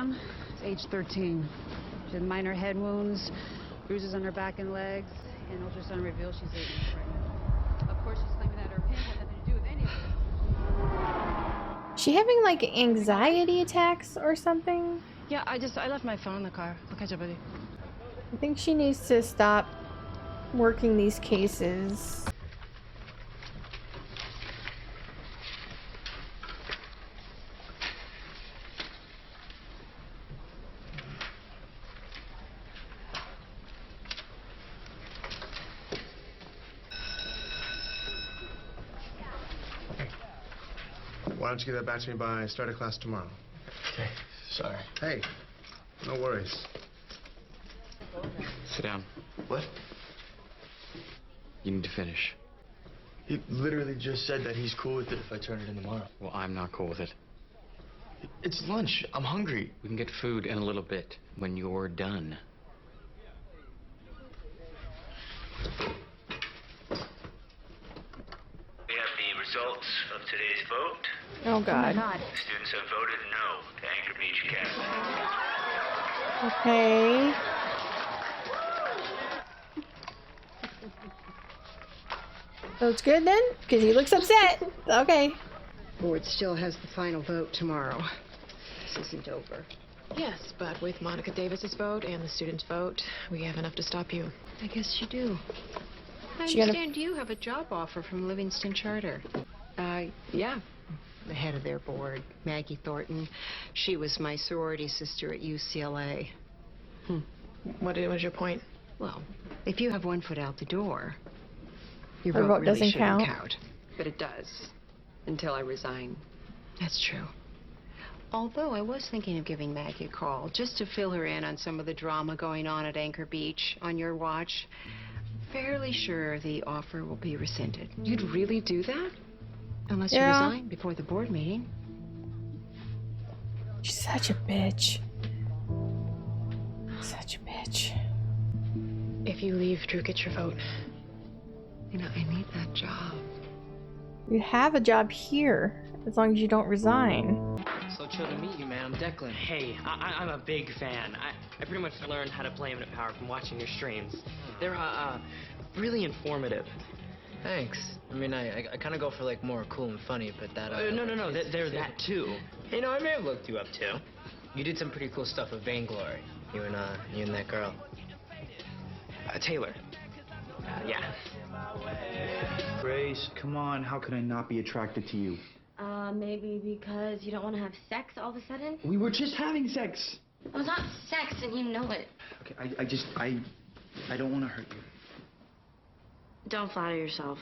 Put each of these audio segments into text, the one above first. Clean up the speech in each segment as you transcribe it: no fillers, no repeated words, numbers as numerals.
young? Age 13. She had minor head wounds, bruises on her back and legs, and ultrasound reveals she's 8 months pregnant. Of course, she's claiming that her pain had nothing to do with any of this. She having like anxiety attacks or something? Yeah, I left my phone in the car. I'll catch up with you. I think she needs to stop working these cases. Why don't you get that back to me by start of class tomorrow? Okay, sorry. Hey, no worries. Sit down. What? You need to finish. He literally just said that he's cool with it if I turn it in tomorrow. Well, I'm not cool with it. It's lunch. I'm hungry. We can get food in a little bit when you're done. We have the results of today's vote. Oh god. The students have voted no to Anchor Beach Academy. Okay. So it's good then? Because he looks upset. Okay. Board still has the final vote tomorrow. This isn't over. Yes, but with Monica Davis's vote and the students' vote, we have enough to stop you. I guess you do. I She gotta- understand you have a job offer from Livingston Charter. Yeah. The head of their board, Maggie Thornton. She was my sorority sister at UCLA. What was your point? Well, if you have one foot out the door, your Her vote vote really doesn't shouldn't count. But it does. Until I resign. That's true. Although I was thinking of giving Maggie a call, just to fill her in on some of the drama going on at Anchor Beach on your watch. Fairly sure the offer will be rescinded. You'd really do that? Unless Yeah. you resign before the board meeting. She's such a bitch. Such a bitch. If you leave, Drew gets your vote. You know, I need that job. You have a job here, as long as you don't resign. So chill to meet you, man. I'm Declan. Hey, I'm a big fan. I pretty much learned how to play Infinite Power from watching your streams. They're really informative. Thanks. I mean, I kind of go for like more cool and funny, but that. No. They're that too. Hey, no, I may have looked you up too. You did some pretty cool stuff with Vainglory. You and that girl. Taylor. Yeah. Grace, come on. How could I not be attracted to you? Maybe because you don't want to have sex all of a sudden? We were just having sex. Well, it's not sex, and you know it. Okay, I don't want to hurt you. Don't flatter yourself.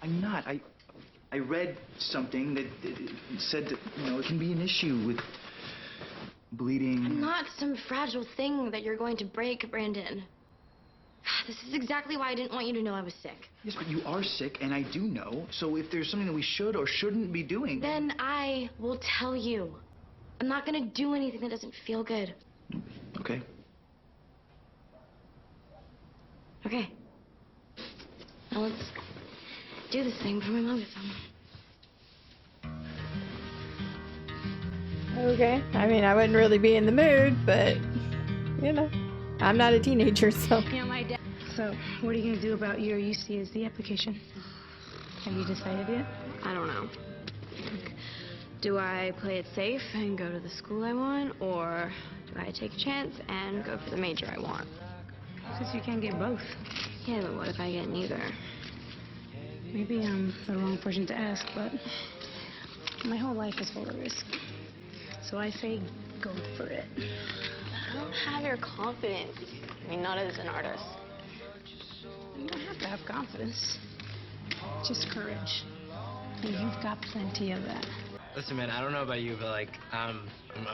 I'm not. I read something that said that, it can be an issue with bleeding. I'm not some fragile thing that you're going to break, Brandon. This is exactly why I didn't want you to know I was sick. Yes, but you are sick, and I do know. So if there's something that we should or shouldn't be doing... Then I will tell you. I'm not going to do anything that doesn't feel good. Okay. Okay. Now let's do this thing before my mom gets home. Okay. I mean, I wouldn't really be in the mood, but, I'm not a teenager, so. Yeah, my dad. So, what are you going to do about your UCSD application? Have you decided yet? I don't know. Do I play it safe and go to the school I want, or do I take a chance and go for the major I want? Since you can't get both. Yeah, but what if I get neither? Maybe I'm the wrong person to ask, but my whole life is full of risk. So I say go for it. I don't have your confidence. I mean, not as an artist. You don't have to have confidence. Just courage. And you've got plenty of that. Listen, man, I don't know about you, but like, I'm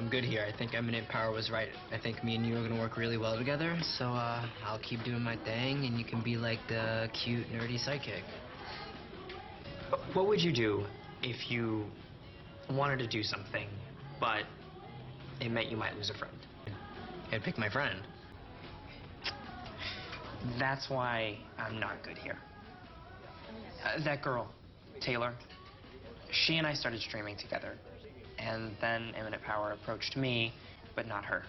good here. I think Eminent Power was right. I think me and you are gonna work really well together. So I'll keep doing my thing, and you can be like the cute, nerdy sidekick. What would you do if you wanted to do something, but it meant you might lose a friend? I'd pick my friend. That's why I'm not good here. That girl, Taylor, she and I started streaming together. and then Imminent Power approached me, but not her.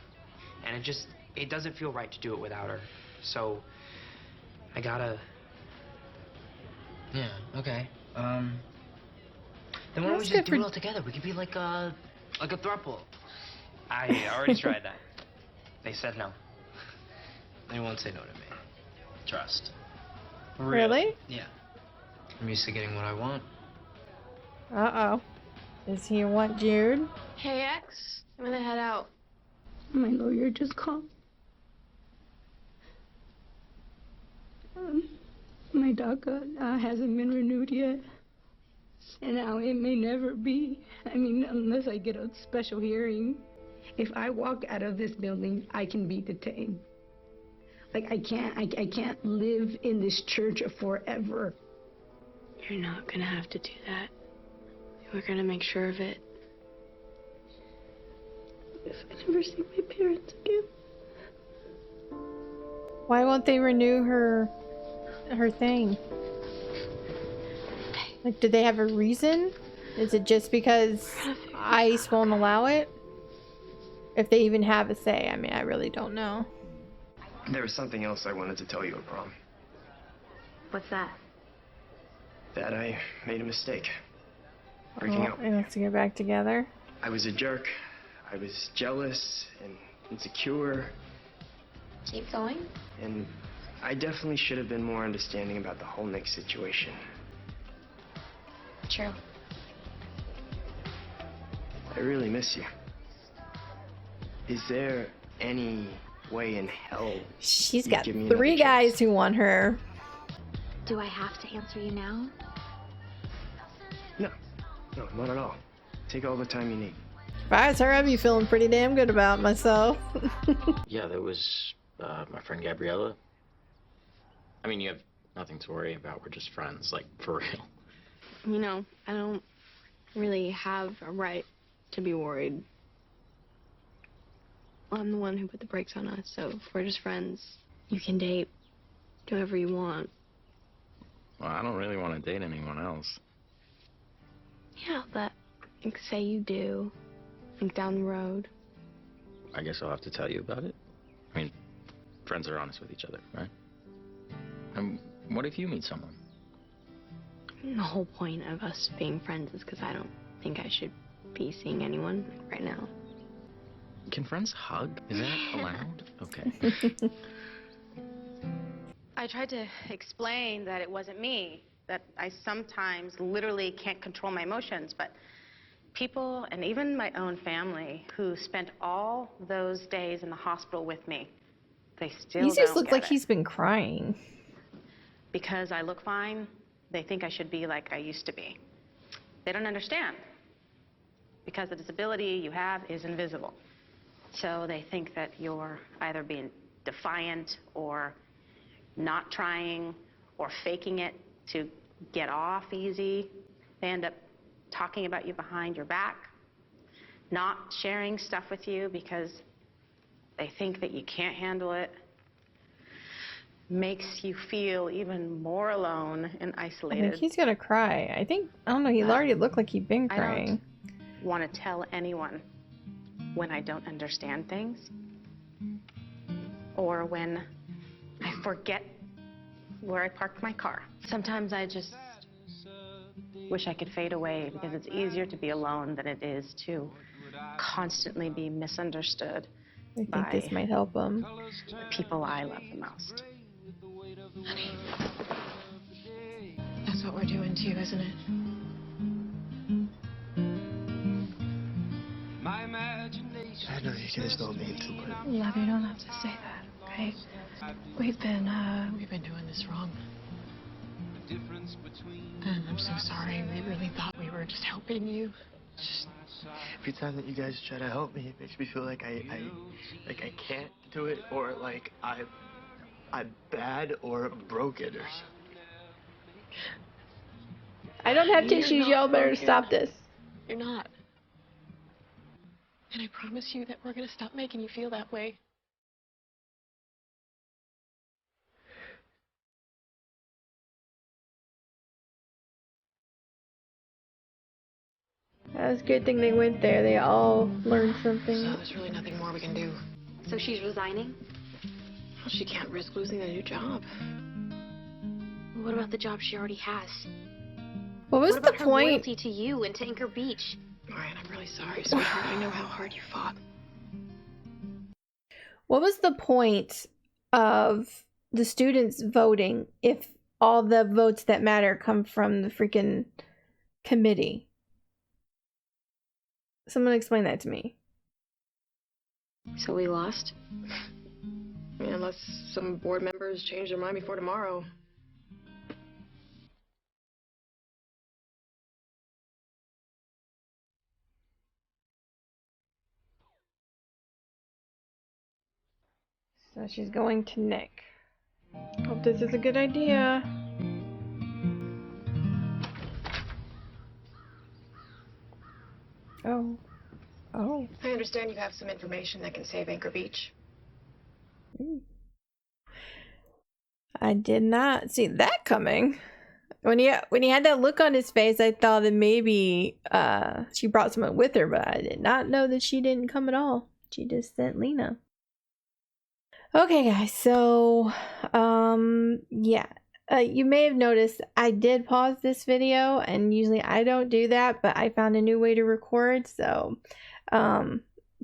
And it doesn't feel right to do it without her. So, I gotta... Yeah, okay. Then why don't we just do it all together? We could be like a throuple. I already tried that. They said no. They won't say no to me. Trust. Really? Yeah. I'm used to getting what I want. Uh-oh. Does he want Jude? Hey, X. I'm gonna head out. My lawyer just called. My DACA hasn't been renewed yet. And now it may never be. I mean, unless I get a special hearing. If I walk out of this building, I can be detained. Like, I can't live in this church forever. You're not gonna have to do that. We're gonna make sure of it. If I never see my parents again. Why won't they renew her thing? Like, do they have a reason? Is it just because ICE won't allow it? If they even have a say, I mean, I really don't know. There was something else I wanted to tell you at prom. What's that? That I made a mistake. Breaking up. They have to get back together. I was a jerk. I was jealous and insecure. Keep going. And I definitely should have been more understanding about the whole Nick situation. True. I really miss you. Is there any way in hell She's you'd got give me 3 another guys chance? who want her. Do I have to answer you now? No, not at all. Take all the time you need. If I was her, I'd be feeling pretty damn good about myself. Yeah, there was my friend Gabriella. I mean, you have nothing to worry about. We're just friends, like, for real. You know, I don't really have a right to be worried. I'm the one who put the brakes on us, so if we're just friends, you can date, do whatever you want. Well, I don't really want to date anyone else. Yeah, but like, say you do, think down the road. I guess I'll have to tell you about it. I mean, friends are honest with each other, right? And what if you meet someone? The whole point of us being friends is because I don't think I should be seeing anyone right now. Can friends hug? Is that allowed? Okay. I tried to explain that it wasn't me, that I sometimes literally can't control my emotions, but people, and even my own family, who spent all those days in the hospital with me, they still He just don't looks get like it. he's been crying. Because I look fine, they think I should be like I used to be. They don't understand. Because the disability you have is invisible. So they think that you're either being defiant or not trying or faking it to get off easy. They end up talking about you behind your back, not sharing stuff with you because they think that you can't handle it. Makes you feel even more alone and I isolated. think he's gonna cry. I don't know, he already looked like he'd been crying. I don't want to tell anyone when I don't understand things or when I forget where I parked my car. Sometimes I just wish I could fade away because it's easier to be alone than it is to constantly be misunderstood I think by this might help him. the people I love the most. Honey, that's what we're doing to you, isn't it? I know you guys don't mean to, but... Love, you don't have to say that, okay? We've been doing this wrong. And I'm so sorry. We really thought we were just helping you. Just every time that you guys try to help me, it makes me feel like I can't do it, or like I'm bad or broken or something. I don't have tissues, y'all better broken. stop this. You're not. And I promise you that we're gonna stop making you feel that way. That's a good thing they went there. They all learned something. So there's really nothing more we can do. So she's resigning? Well, she can't risk losing a new job. What about the job she already has? What was about the her point? loyalty to you and to Anchor Beach? Ryan, I'm really sorry, sweetheart. I know how hard you fought. What was the point of the students voting if all the votes that matter come from the freaking committee? Someone explain that to me. So we lost? I mean, unless some board members change their mind before tomorrow. So she's going to Nick. Hope this is a good idea. Oh. Oh. I understand you have some information that can save Anchor Beach. I did not see that coming. When he had that look on his face, I thought that maybe she brought someone with her, but I did not know that she didn't come at all. She just sent Lena. Okay, guys, so yeah. You may have noticed I did pause this video, and usually I don't do that, but I found a new way to record, so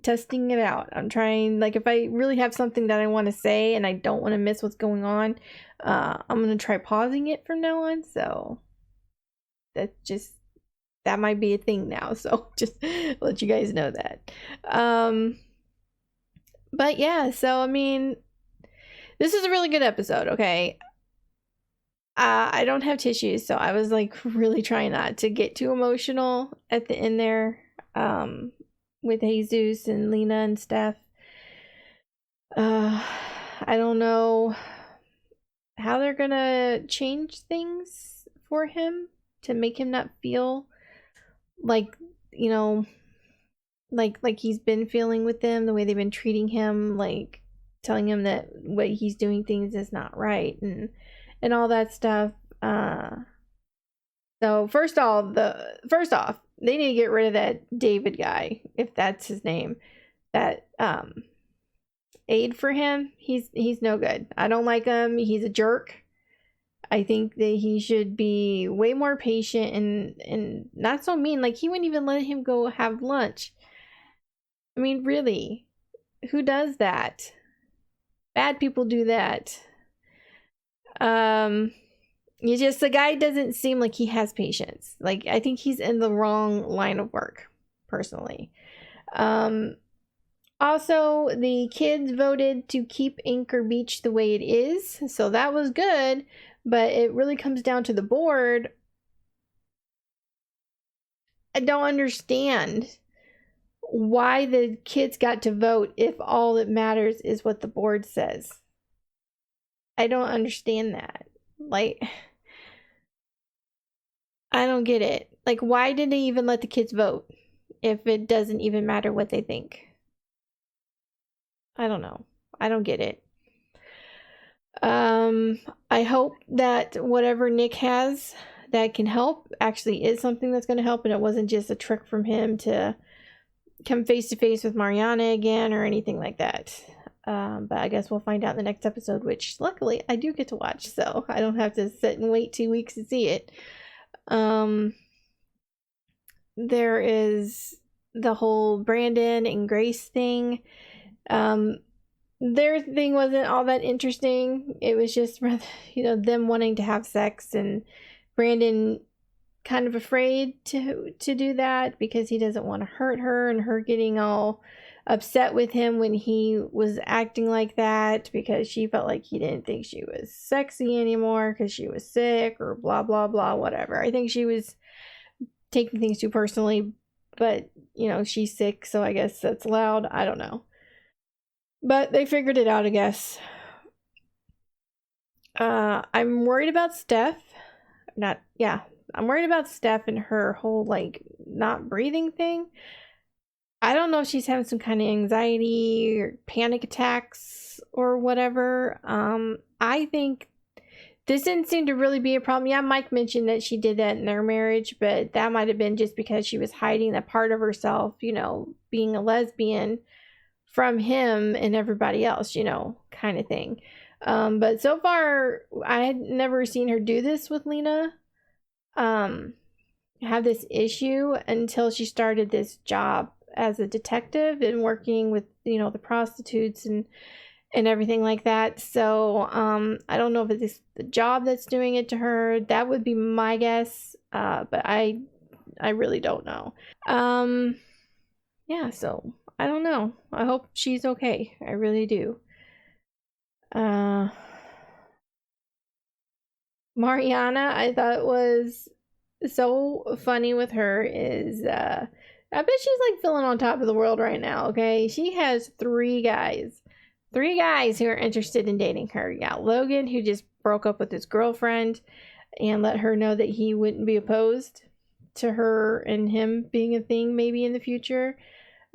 testing it out. I'm trying, like, if I really have something that I want to say and I don't want to miss what's going on, I'm gonna try pausing it from now on. So that might be a thing now, so just let you guys know that. But yeah, so I mean, this is a really good episode. Okay, I don't have tissues, so I was like really trying not to get too emotional at the end there, with Jesus and Lena and Steph. I don't know how they're gonna change things for him to make him not feel like, you know, like he's been feeling with them, the way they've been treating him, like telling him that what he's doing things is not right, and all that stuff. So first off, they need to get rid of that David guy, if that's his name. That aide for him, he's no good. I don't like him. He's a jerk. I think that he should be way more patient and not so mean. Like, he wouldn't even let him go have lunch. I mean, really, who does that? Bad people do that. The guy doesn't seem like he has patience. Like, I think he's in the wrong line of work, personally. Also, the kids voted to keep Anchor Beach the way it is, so that was good, but it really comes down to the board. I don't understand why the kids got to vote if all that matters is what the board says. I don't understand that. Like, I don't get it. Like, why did they even let the kids vote if it doesn't even matter what they think? I don't know. I don't get it. I hope that whatever Nick has that can help actually is something that's going to help, and it wasn't just a trick from him to come face to face with Mariana again or anything like that. But I guess we'll find out in the next episode, which luckily I do get to watch, so I don't have to sit and wait 2 weeks to see it. There is the whole Brandon and Grace thing. Their thing wasn't all that interesting. It was just, them wanting to have sex, and Brandon kind of afraid to do that because he doesn't want to hurt her, and her getting all upset with him when he was acting like that because she felt like he didn't think she was sexy anymore because she was sick or blah blah blah, whatever. I think she was taking things too personally, but she's sick, so I guess that's allowed. I don't know, but they figured it out, I guess. I'm worried about Steph. I'm worried about Steph and her whole not breathing thing. I don't know if she's having some kind of anxiety or panic attacks or whatever. I think this didn't seem to really be a problem. Yeah, Mike mentioned that she did that in their marriage, but that might have been just because she was hiding that part of herself, you know, being a lesbian from him and everybody else, you know, kind of thing. But so far, I had never seen her do this with Lena, have this issue until she started this job as a detective and working with, you know, the prostitutes and everything like that. So I don't know if it's the job that's doing it to her. That would be my guess, but I really don't know. Yeah, so I don't know. I hope she's okay. I really do. Mariana, I thought was so funny with her is I bet she's like feeling on top of the world right now. Okay, she has 3 guys who are interested in dating her. You got Logan, who just broke up with his girlfriend and let her know that he wouldn't be opposed to her and him being a thing maybe in the future.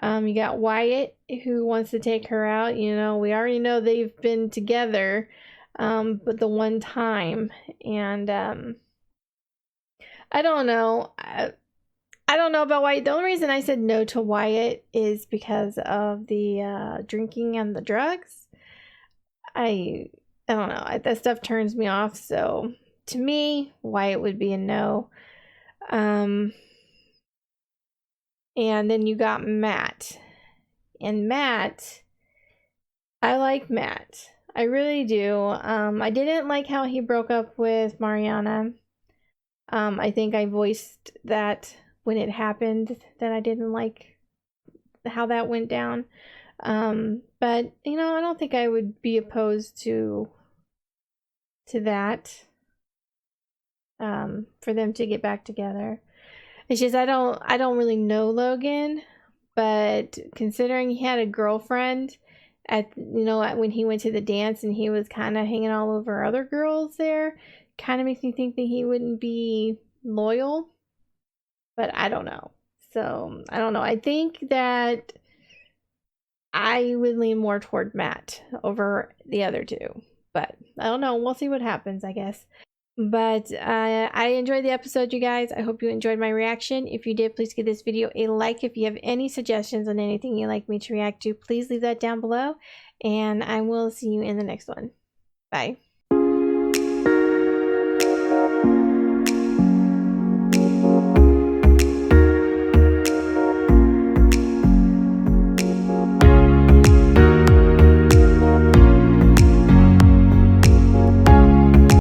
You got Wyatt, who wants to take her out. You know, we already know they've been together, but the one time. And I don't know. I don't know about Wyatt. The only reason I said no to Wyatt is because of the drinking and the drugs. I don't know. That stuff turns me off. So to me, Wyatt would be a no. And then you got Matt. And Matt, I like Matt. I really do. I didn't like how he broke up with Mariana. I think I voiced that when it happened, that I didn't like how that went down. But, you know, I don't think I would be opposed to that. For them to get back together. It's just I don't really know Logan, but considering he had a girlfriend when he went to the dance and he was kind of hanging all over other girls there, kind of makes me think that he wouldn't be loyal. But I don't know. So I don't know. I think that I would lean more toward Matt over the other 2, but I don't know. We'll see what happens, I guess. But I enjoyed the episode, you guys. I hope you enjoyed my reaction. If you did, please give this video a like. If you have any suggestions on anything you'd like me to react to, please leave that down below. And I will see you in the next one. Bye.